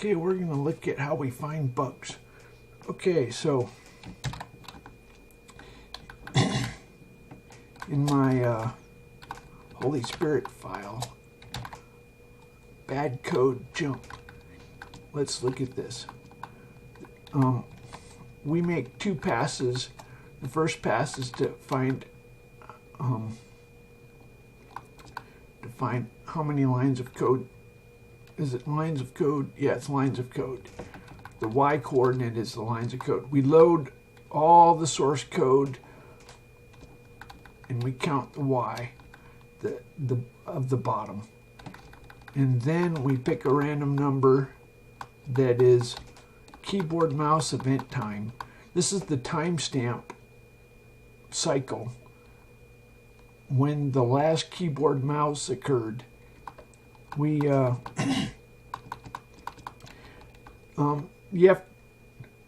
Okay, we're going to look at how we find bugs. Okay, so in my Holy Spirit file, bad code jump. Let's look at this. We make two passes. The first pass is to find how many lines of code. Is it lines of code? Yeah, it's lines of code. The Y coordinate is the lines of code. We load all the source code and we count the Y of the bottom. And then we pick a random number that is keyboard mouse event time. This is the timestamp cycle when the last keyboard mouse occurred. We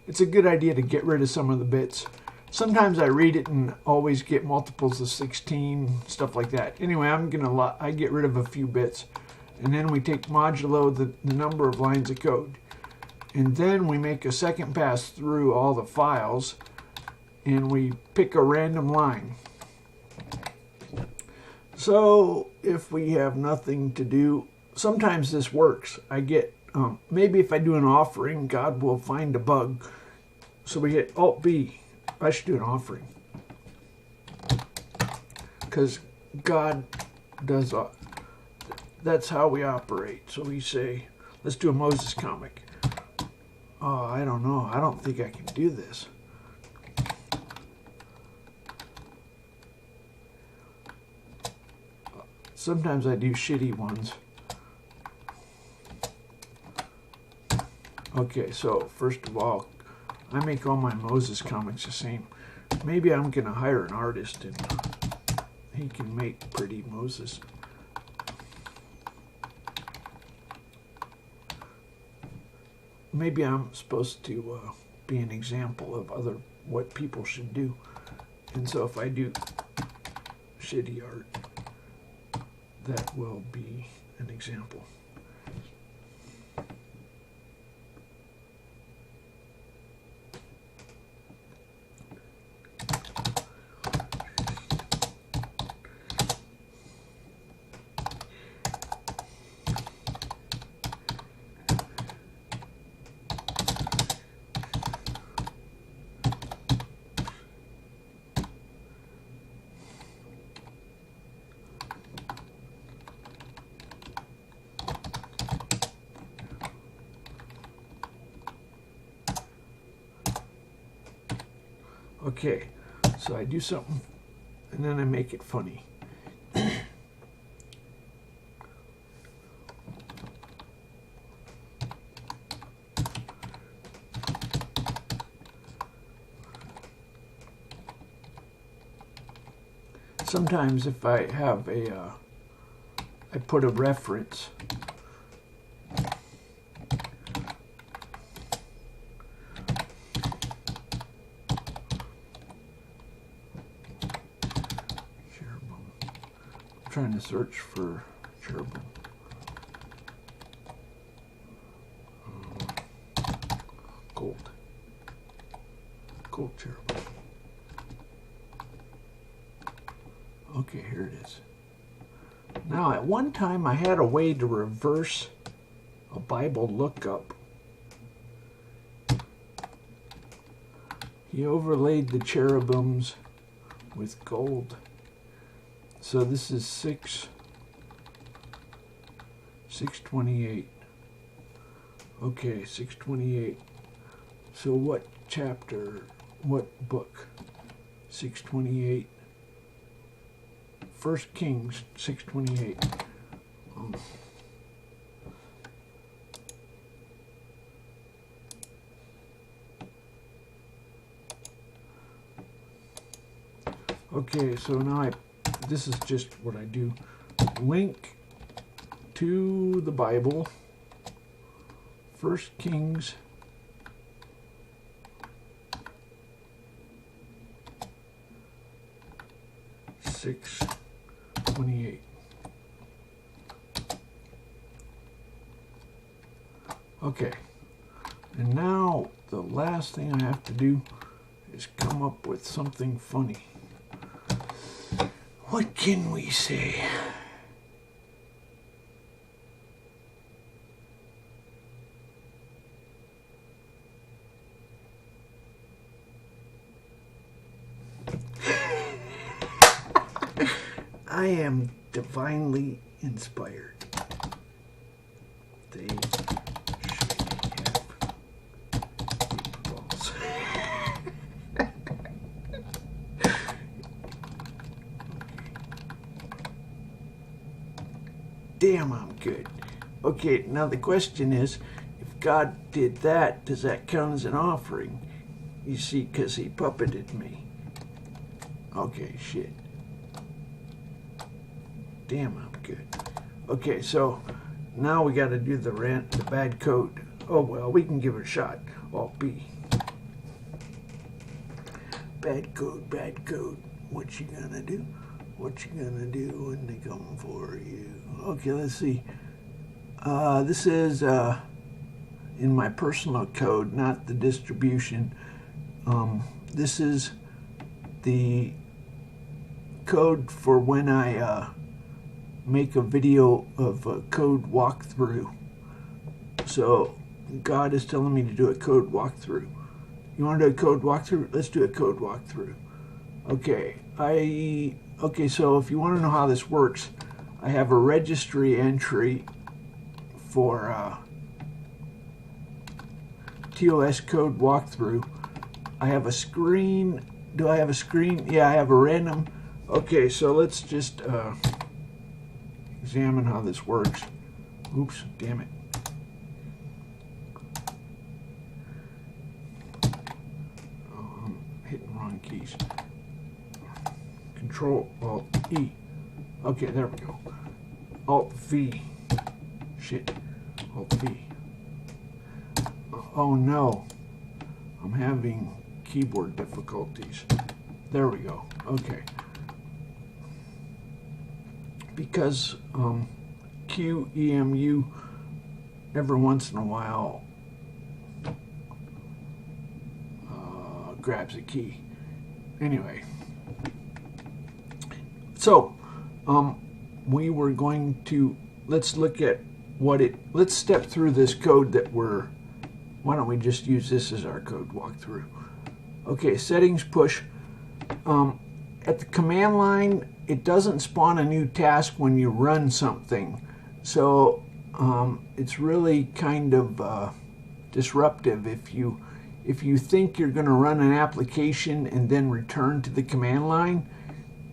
it's a good idea to get rid of some of the bits. Sometimes I read it and always get multiples of 16, stuff like that. Anyway, I get rid of a few bits, and then we take modulo the number of lines of code, and then we make a second pass through all the files, and we pick a random line. So if we have nothing to do, sometimes this works. I get maybe if I do an offering, God will find a bug. So we hit Alt-B. I should do an offering. Because God does, that's how we operate. So we say, let's do a Moses comic. Oh, I don't know. I don't think I can do this. Sometimes I do shitty ones. Okay, so first of all, I make all my Moses comics the same. Maybe I'm going to hire an artist and he can make pretty Moses. Maybe I'm supposed to be an example of what people should do. And so if I do shitty art, that will be an example. Okay, so I do something, and then I make it funny. Sometimes if I have I put a reference. Trying to search for cherubim. Gold cherubim. Okay, here it is. Now, at one time I had a way to reverse a Bible lookup. He overlaid the cherubims with gold. So this is 628. Okay, 628. So what chapter, what book? 628. 1 Kings 628. Okay, so now this is just what I do. Link to the Bible, 1 Kings 6:28. Okay. And now the last thing I have to do is come up with something funny. What can we say? I am divinely inspired. They should have balls. Damn, I'm good. Okay, now the question is, if God did that, does that count as an offering? You see, because he puppeted me. Okay, shit. Damn, I'm good. Okay, so now we got to do the bad code. Oh well, we can give it a shot. Alt B. Bad code, bad code. What you gonna do? What you gonna do when they come for you? Okay, let's see. This is in my personal code, not the distribution. This is the code for when I make a video of a code walkthrough. So God is telling me to do a code walkthrough. You want to do a code walkthrough? Let's do a code walkthrough. Okay, so if you want to know how this works, I have a registry entry for TOS code walkthrough. I have a screen. Do I have a screen? Yeah, I have a random. Okay, so let's just examine how this works. Oops, damn it. Oh, I'm hitting wrong keys. Control Alt E. Okay, there we go. Alt V. Shit. Alt V. Oh no. I'm having keyboard difficulties. There we go. Okay. Because QEMU every once in a while grabs a key. Anyway, so we were going to, let's look at let's step through this code that why don't we just use this as our code walkthrough. Okay, settings push. At the command line, it doesn't spawn a new task when you run something. So it's really kind of disruptive. If you think you're going to run an application and then return to the command line,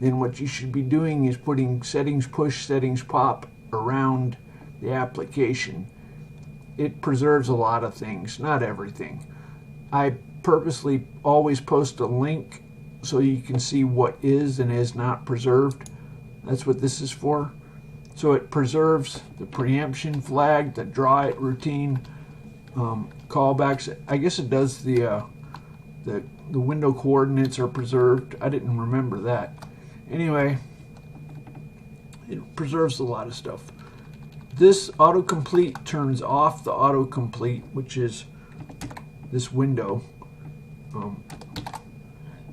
then what you should be doing is putting settings push, settings pop around the application. It preserves a lot of things, not everything. I purposely always post a link so you can see what is and is not preserved. That's what this is for. So it preserves the preemption flag, the draw it routine, callbacks. I guess it does the window coordinates are preserved. I didn't remember that. Anyway, it preserves a lot of stuff. This autocomplete turns off the autocomplete, which is this window.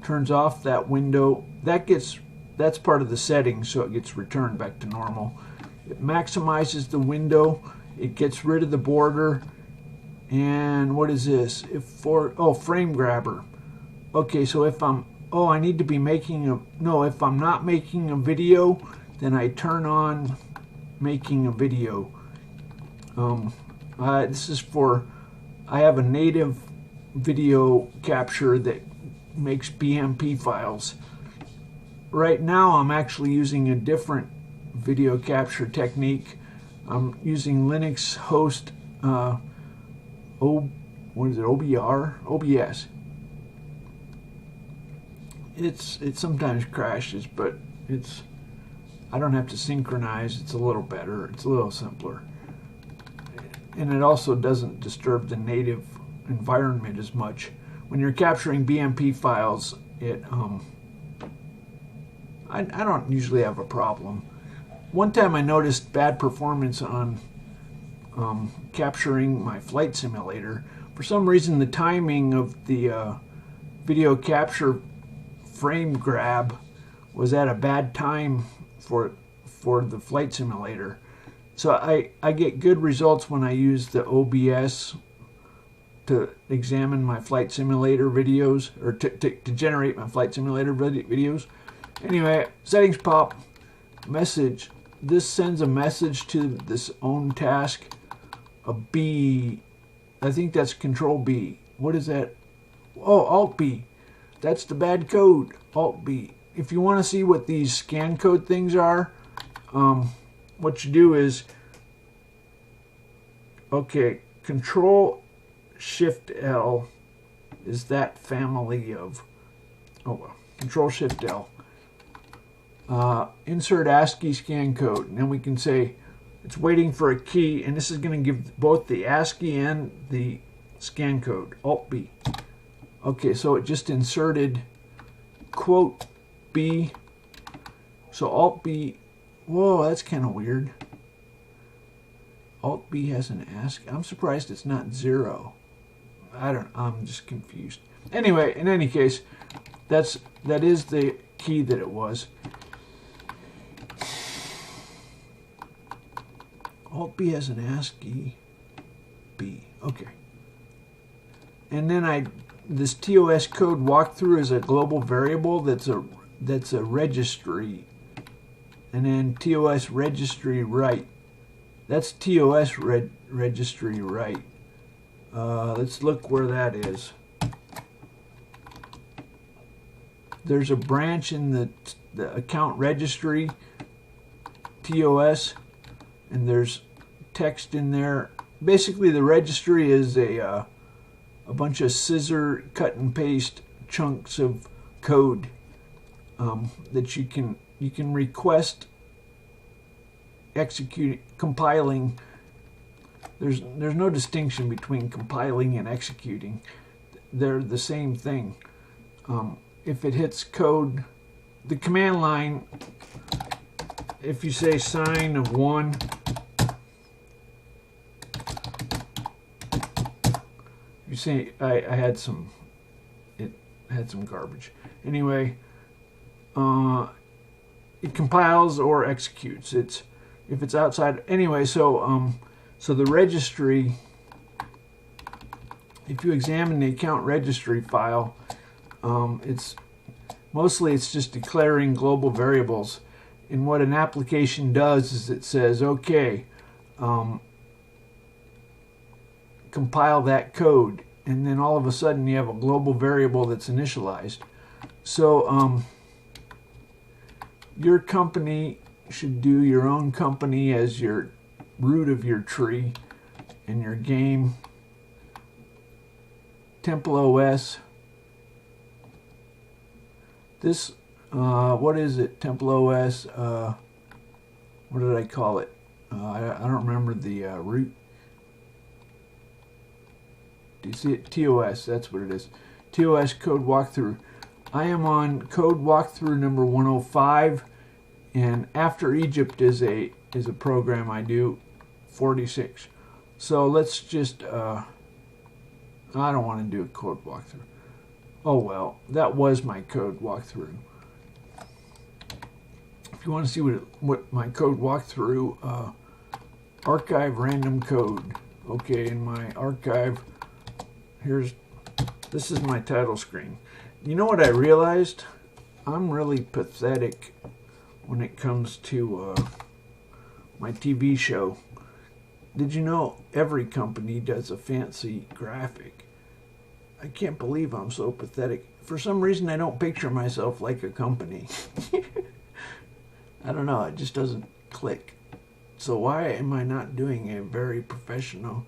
Turns off that window. That's part of the settings, so it gets returned back to normal. It maximizes the window. It gets rid of the border. And what is this? Frame grabber. Okay, so if I'm I need to be making if I'm not making a video, then I turn on making a video. This is for, I have a native video capture that makes BMP files. Right now I'm actually using a different video capture technique. I'm using Linux host OBS. It sometimes crashes, but I don't have to synchronize. It's a little better. It's a little simpler. And it also doesn't disturb the native environment as much. When you're capturing BMP files, I don't usually have a problem. One time I noticed bad performance on capturing my flight simulator. For some reason, the timing of the video capture frame grab was at a bad time for the flight simulator. So I get good results when I use the OBS to examine my flight simulator videos, or to generate my flight simulator videos. Anyway, settings pop, message. This sends a message to this own task, a B. I think that's Control B. What is that? Oh, Alt B. That's the bad code. Alt B. If you want to see what these scan code things are, what you do is, okay, Control Shift L is that family of, Control Shift L. Insert ASCII scan code, and then we can say it's waiting for a key, and this is going to give both the ASCII and the scan code. Alt B. Okay, so it just inserted quote B. So Alt B. Whoa, that's kind of weird. Alt B has an ASCII. I'm surprised it's not 0. I'm just confused. Anyway, in any case, that is the key that it was. Alt B has an ASCII B. Okay. And then this TOS code walkthrough is a global variable that's a registry. And then TOS registry write. That's TOS registry write. Let's look where that is. There's a branch in the account registry, TOS, and there's text in there. Basically, the registry is a bunch of scissor cut and paste chunks of code that you can request compiling. There's no distinction between compiling and executing. They're the same thing. If it hits code, the command line, if you say sign of 1, you say it had some garbage. Anyway, it compiles or executes. If it's outside. Anyway, so the registry, if you examine the account registry file, it's just declaring global variables. And what an application does is it says, okay, compile that code, and then all of a sudden you have a global variable that's initialized. So your company should do your own company as your root of your tree, and your game, TempleOS. This, what is it? TempleOS, what did I call it? I don't remember the root. Do you see it? TOS, that's what it is. TOS code walkthrough. I am on code walkthrough number 105, and After Egypt is a program I do, 46. So let's just, I don't want to do a code walkthrough. Oh well, that was my code walkthrough. If you want to see what my code walkthrough, archive random code. Okay, in my archive, this is my title screen. You know what I realized? I'm really pathetic when it comes to my TV show. Did you know every company does a fancy graphic? I can't believe I'm so pathetic. For some reason, I don't picture myself like a company. I don't know, it just doesn't click. So why am I not doing a very professional?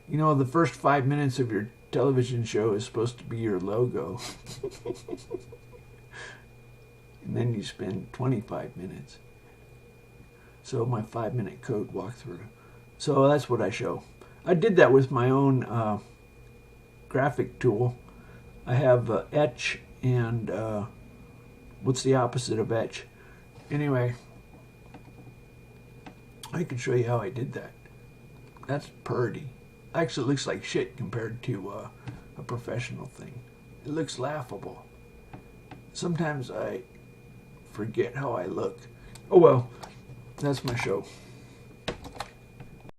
You know, the first 5 minutes of your television show is supposed to be your logo. And then you spend 25 minutes. So my 5-minute code walkthrough. So that's what I show. I did that with my own graphic tool. I have etch and what's the opposite of etch? Anyway, I can show you how I did that. That's purdy. Actually, it looks like shit compared to a professional thing. It looks laughable. Sometimes I forget how I look. Oh well, that's my show.